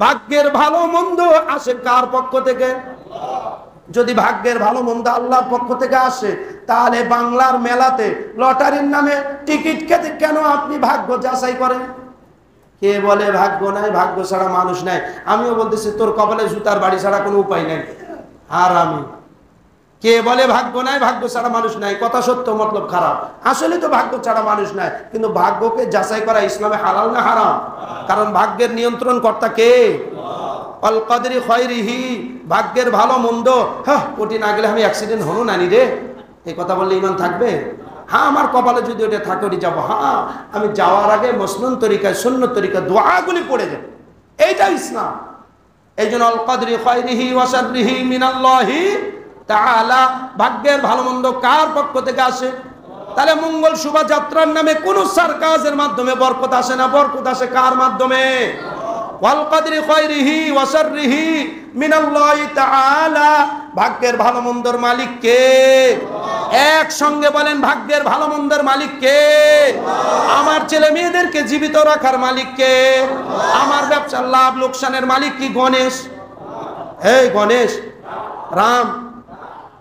ভাগ্যের ভালো মন্দ আসে কার পক্ষ থেকে? যদি ভাগ্যের ভালো মন্দ আল্লাহর পক্ষ থেকে আসে, তাহলে বাংলার মেলাতে লটারির নামে টিকিট কেটে কেন আপনি ভাগ্য যাচাই করেন? কে বলে ভাগ্য নাই, ভাগ্য ছাড়া মানুষ নাই? আমিও বলতেছি তোর কপালে জুতার বাড়ি ছাড়া কোনো উপায় নাই। আর আমি কে বলে ভাগ্য নাই, ভাগ্য ছাড়া মানুষ নাই? কথা সত্য, মতলব খারাপ। আসলে তো ভাগ্য ছাড়া মানুষ নাই, কিন্তু ভাগ্যকে যাচাই করা ইসলামে হালাল না হারাম? কারণ ভাগ্যের নিয়ন্ত্রণ কর্তা কে? আল কদরি খায়রিহি, ভাগ্যের ভালো মন্দ। হ্যাঁ, ওটি না গেলে আমি অ্যাক্সিডেন্ট হলো না নি রে, এই কথা বললে ঈমান থাকবে? হ্যাঁ, আমার কপালে যদি ওটা থাকে ওটি যাবো। হ্যাঁ, আমি যাওয়ার আগে মসনুন তরিকায় সুন্নত তরিকায় দোয়াগুলি পড়ে যাব। এইটা ইসলাম। এই জন্য আল কদরি খায়রিহি ওয়া শাররিহি মিনাল্লাহি তাআলা, ভাগ্যের ভালো মন্দ কার পক্ষ থেকে আসে? তাহলে মঙ্গল শোভাযাত্রার নামে কোন সার্কাসের মাধ্যমে বরকত আসে না, বরকত আসে কার মাধ্যমে? ওয়াল কদরি খায়রিহি ওয়া শাররিহি মিনাল্লাহি তাআলা, ভাগ্যের ভালো মন্দর মালিক কে? একসঙ্গে বলেন, ভাগ্যের ভালো মন্দের মালিক কে? আমার ছেলে মেয়েদেরকে জীবিত রাখার মালিক কে? আমার ব্যবসার লাভ লোকসানের মালিক কি গণেশ? এই গণেশ, রাম,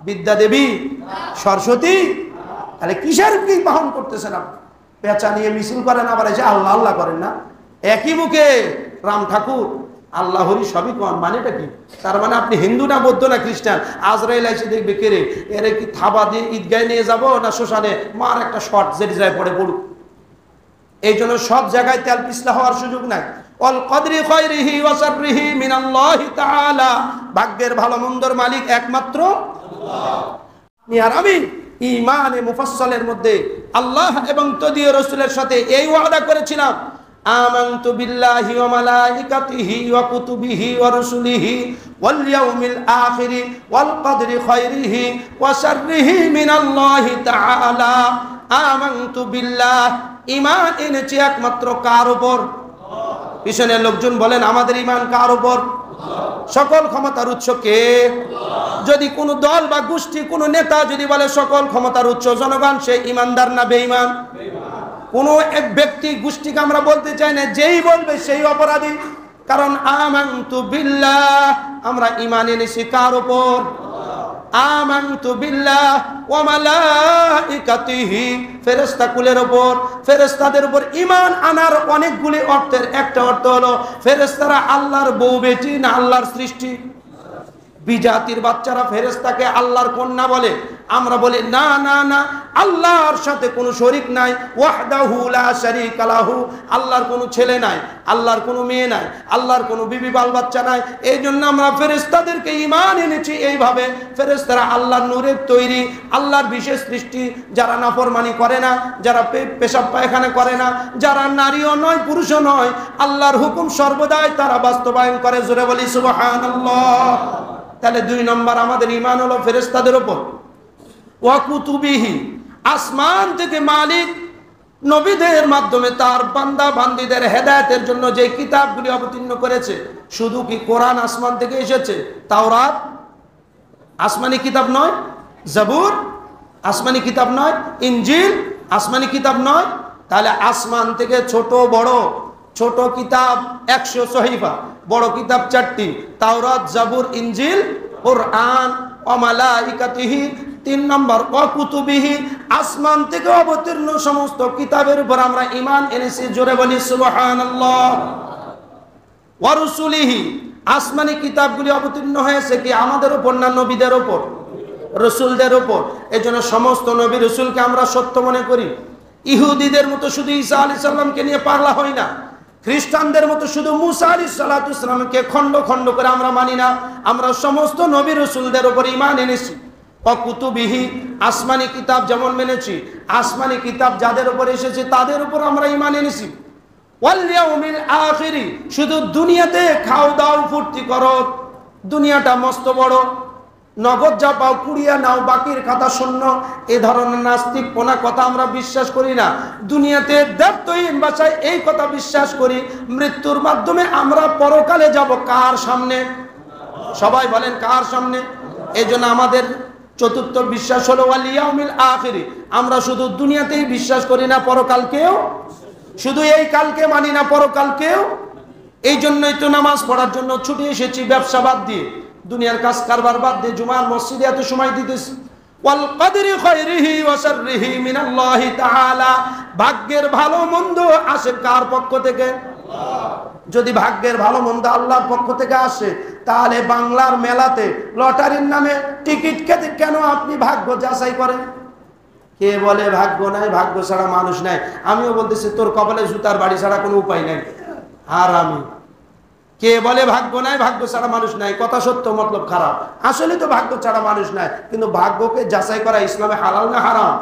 বিদ্যা দেবী, সরস্বতী? তাহলে কিসের কি বাহন করতেছেন আপনি? পেঁচা নিয়ে মিছিল করেন, আবার এসে আল্লাহ আল্লাহ করেন না? একই মুখে রাম ঠাকুর আল্লাহ হরি সবই কন, মানেটা কি? তার মানে আপনি হিন্দু না বৌদ্ধ না খ্রিস্টান? আজরাইল এসে দেখবে কে রে, এর কি থাবা দিয়ে ঈদগায় নিয়ে যাবো না শ্মশানে? মার একটা শর্ট যেটি যায় পড়ে পড়ুক। এই জন্য সব জায়গায় তেল পিছলা হওয়ার সুযোগ নাই। আল কদরি খায়রিহি ওয়া শাররিহি মিনাল্লাহি তাআলা, ভাগ্যের ভালো মন্দর মালিক একমাত্র আল্লাহ। আর আমি ঈমানে মুফাসসালের মধ্যে আল্লাহ এবং তদীয় রাসূলের সাথে এই ওয়াদা করেছিলাম, আমানতু বিল্লাহি ওয়া মালাইকাতিহি ওয়া কুতুবিহি ওয়া রুসুলিহি ওয়াল ইয়াউমিল আখিরি ওয়াল কদরি খায়রিহি ওয়া শাররিহি মিনাল্লাহি তাআলা। আমানতু বিল্লাহ, ঈমান এনেছি একমাত্র কার উপর? পিছনের লোকজন বলেন, আমাদের ঈমান কার উপর? সকল ক্ষমতার উৎস কে? যদি কোন দল বা গোষ্ঠী, কোন নেতা যদি বলে সকল ক্ষমতার উৎস জনগণ, সে ঈমানদার না বেঈমান? কোন এক ব্যক্তি গোষ্ঠীকে আমরা বলতে চাই না, যেই বলবে সেই অপরাধী। কারণ আমানতু বিল্লাহ, আমরা ঈমান এনেছি কার উপর? আমানতু বিল্লাহ ওয়া মালাইকাতিহি, ফেরেশতা কুলের উপর। ফেরেশতাদের উপর ঈমান আনার অনেকগুলি অর্থের একটা অর্থ হলো ফেরেশতারা আল্লাহর বউ বেটি না আল্লাহর সৃষ্টি? বিজাতির বাচ্চারা ফেরেশতাকে আল্লাহর কন্যা বলে, আমরা বলি না না না, আল্লাহর সাথে কোনো শরীক নাই। ওয়াহদাহু লা শারীকা লাহু, আল্লাহর কোনো ছেলে নাই, আল্লাহর কোনো মেয়ে নাই, আল্লাহর কোনো বিবি বাল বাচ্চা নাই। এই জন্য আমরা ফেরেশতাদেরকে ঈমান এনেছি এইভাবে, ফেরেশতারা আল্লাহর নূরের তৈরি, আল্লাহর বিশেষ সৃষ্টি। যারা নাফরমানি করে না, যারা পেশাব পায়খানা করে না, যারা নারীও নয় পুরুষও নয়, আল্লাহর হুকুম সর্বদাই তারা বাস্তবায়ন করে। জোরে বলি সুবহানাল্লাহ। তাহলে 2 নম্বর আমাদের ঈমান হলো ফেরেশতাদের উপর। ওয়া কুতুবিহি, আসমান থেকে মালিক নবীদের মাধ্যমে তার বান্দা বান্দীদের হেদায়েতের জন্য যে কিতাবগুলি অবতীর্ণ করেছে। শুধু কি কোরআন আসমান থেকে এসেছে? তাওরাত আসমানি কিতাব নয়? জাবুর আসমানি কিতাব নয়? ইনজিল আসমানি কিতাব নয়? তাহলে আসমান থেকে ছোট বড়, ছোট কিতাব 100 সহিফা, বড় কিতাব 4টি, তাওরাত, জাবুর, ইনজিল, কুরআন। ওয়া মালাইকাতিহি, 3 নম্বর ওয়া কুতুবিহি, আসমান থেকে অবতীর্ণ সমস্ত কিতাবের উপর আমরা ঈমান এনেছি। জোরে বলি সুবহানাল্লাহ। ওয়া রুসুলিহি, আসমানি কিতাবগুলি অবতীর্ণ হয়েছে কি আমাদের উপর না নবীদের উপর? রাসূলদের উপর। এজন্য সমস্ত নবী রাসূলকে আমরা সত্য মনে করি। ইহুদিদের মতো শুধু ঈসা আলাইহিস সালামকে নিয়ে পাগলা হই না, খ্রিস্টানদের মতো শুধু মুসা আলাইহিস সালামকে খণ্ড খণ্ড করে আমরা মানি না। আমরা সমস্ত নবী রাসূলদের উপর ঈমান এনেছি। ওয়া কুতুবিহি, আসমানি কিতাব যেমন মেনেছি, আসমানি কিতাব যাদের উপর এসেছে তাদের উপর আমরা ঈমান এনেছি। ওয়াল ইয়াউমিল আখিরি, শুধু দুনিয়াতে খাও দাও ফুর্তি করো, দুনিয়াটা মস্ত বড়, নগদ যা পাও কুড়িয়া নাও, বাকির খাতা শূন্য, এই ধরনের নাস্তিকপনা কথা আমরা বিশ্বাস করি না। দুনিয়াতে দায়িত্বহীন ভাষায় এই কথা বিশ্বাস করি, মৃত্যুর মাধ্যমে আমরা পরকালে যাব কার সামনে? সবাই বলেন কার সামনে? এই জন্য আমাদের চতুর্থ বিশ্বাস হলো ওয়াল ইয়াউমিল আখিরি, আমরা শুধু দুনিয়াতেই বিশ্বাস করি না, পরকালকেও। শুধু এই কালকে মানি না, পরকালকেও। এই জন্যই তো নামাজ পড়ার জন্য ছুটে এসেছি, ব্যবসা বাদ দিয়ে, দুনিয়ার কাজ কারবার বাদ দিয়ে জুমার মসজিদে এত সময় দিতেছি। ওয়াল কদরি খায়রিহি ওয়া শাররিহি মিনাল্লাহি তাআলা, ভাগ্যের ভালো মন্দ আসে কার পক্ষ থেকে? যদি ভাগ্যের ভালো মন্দ আল্লাহর পক্ষ থেকে আসে, তাহলে বাংলার মেলাতে লটারির নামে টিকিট কেটে কেন আপনি ভাগ্য যাচাই করেন? কে বলে ভাগ্য নাই, ভাগ্য ছাড়া মানুষ নাই? আমিও বলতেছি তোর কপালে জুতার বাড়ি ছাড়া কোনো উপায় নাই। আর আমি কে বলে ভাগ্য নাই, ভাগ্য ছাড়া মানুষ নাই? কথা সত্য, মতলব খারাপ। আসলে তো ভাগ্য ছাড়া মানুষ নাই, কিন্তু ভাগ্যকে যাচাই করা ইসলামে হালাল না হারাম?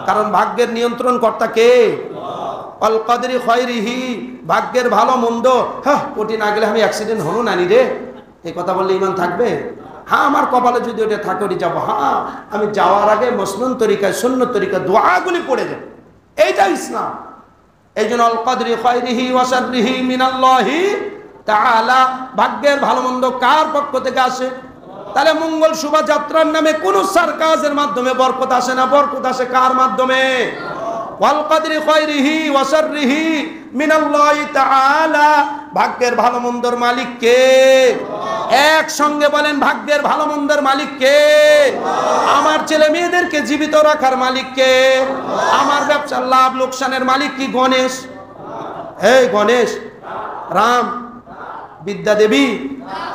কারণ ভাগ্যের নিয়ন্ত্রণ কর্তা কে? আল কদরি খায়রিহি, ভাগ্যের ভালো মন্দ। হ্যাঁ, কোটি না গেলে আমি অ্যাক্সিডেন্ট হলো নানি রে, এই কথা বললে ইমান থাকবে? হ্যাঁ, আমার কপালে যদি ওটা থাকে ওটি যাবো। হ্যাঁ, আমি যাওয়ার আগে মসনুন তরিকায়, সুন্নত তরিকায় দোয়াগুলি পড়ে যাব। এইটা ইসলাম। এই জন্য আল কদরি খায়রিহি ওয়া শাররিহি মিনাল্লাহি তাআলা, ভাগ্যের ভালো মন্দ কার পক্ষ থেকে আসে? তাহলে মঙ্গল শোভাযাত্রার নামে কোন সার্কাসের মাধ্যমে বরকত আসে না, বরকত আসে কার মাধ্যমে? ওয়াল কদরি খায়রিহি ওয়া শাররিহি মিনাল্লাহি তাআলা, ভাগ্যের ভালো মন্দর মালিক কে? একসঙ্গে বলেন, ভাগ্যের ভালো মন্দের মালিক কে? আমার ছেলে মেয়েদেরকে জীবিত রাখার মালিক কে? আমার ব্যবসার লাভ লোকসানের মালিক কি গণেশ? এই গণেশ, রাম, বিদ্যা দেবী,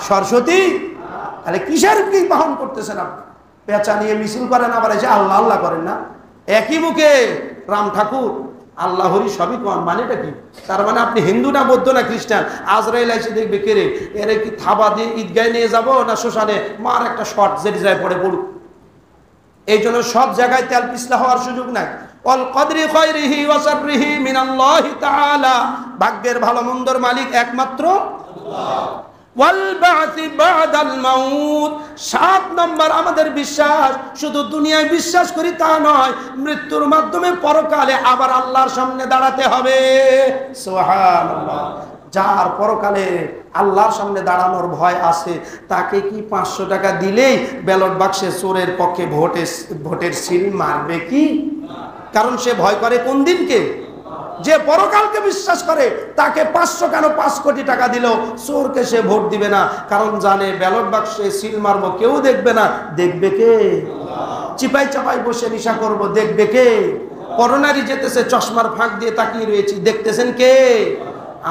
সরস্বতী? তাহলে কিসের কি বহন করতেছেন আপনি? পেঁচা নিয়ে মিছিল করেন, আবার এসে আল্লাহ আল্লাহ করেন না? একই মুখে রাম ঠাকুর, আল্লাহ হরি সবই কন, মানেটা কি? তার মানে আপনি হিন্দু না বৌদ্ধ না খ্রিস্টান? আজরাইল এসে দেখবে কে রে, এর কি থাবা দিয়ে ঈদগায় নিয়ে যাবো না শ্মশানে? মার একটা শর্ট যেটি যায় পড়ে পড়ুক। এই জন্য সব জায়গায় তেল পিছলা হওয়ার সুযোগ নাই। আল কদরি খায়রিহি ওয়া শাররিহি মিনাল্লাহি তাআলা, ভাগ্যের ভালো মন্দর মালিক একমাত্র আল্লাহ। ওয়াল বা'সি বা'দাল মাউত, 7 নম্বর আমাদের বিশ্বাস, শুধু দুনিয়ায় বিশ্বাস করি তা নয়, মৃত্যুর মাধ্যমে পরকালে আবার আল্লাহর সামনে দাঁড়াতে হবে। সুবহানাল্লাহ। যার পরকালে আল্লাহর সামনে দাঁড়ানোর ভয় আছে, তাকে কি 500 টাকা দিলেই ব্যালট বাক্সে চোরের পক্ষে ভোটের সিল মারবে কি? কারণ সে ভয় করে কোন দিনকে? যে পরকালকে বিশ্বাস করে, তাকে 500 কেন 5 কোটি টাকা দিলেও চোরকে সে ভোট দিবে না, কারণ জানে ব্যালট বাক্সে সিল মারবো, কেউ দেখবে না। দেখবে কে? চিপাই চাপাই বসে নেশা করব, দেখবে কে? করোনারি যেতেছে, চশমার ফাঁক দিয়ে তাকিয়ে রয়েছি, দেখতেছেন কে?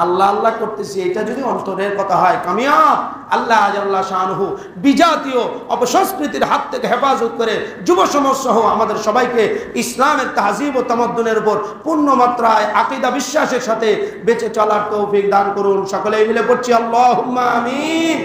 আল্লাহ আল্লাহ করতেছি। এটা যদি অন্তরের কথা হয়, কামিয়াব। আল্লাহ জাল্লা শানুহু বিজাতীয় অপসংস্কৃতির হাত থেকে হেফাজত করে যুব সমাজ সহ আমাদের সবাইকে ইসলামের তাহজিব ও তামাদ্দুনের উপর পূর্ণ মাত্রায় আকীদা বিশ্বাসের সাথে বেঁচে চলার তৌফিক দান করুন। সকলেই মিলে পড়ছি আল্লাহুম্মা আমিন।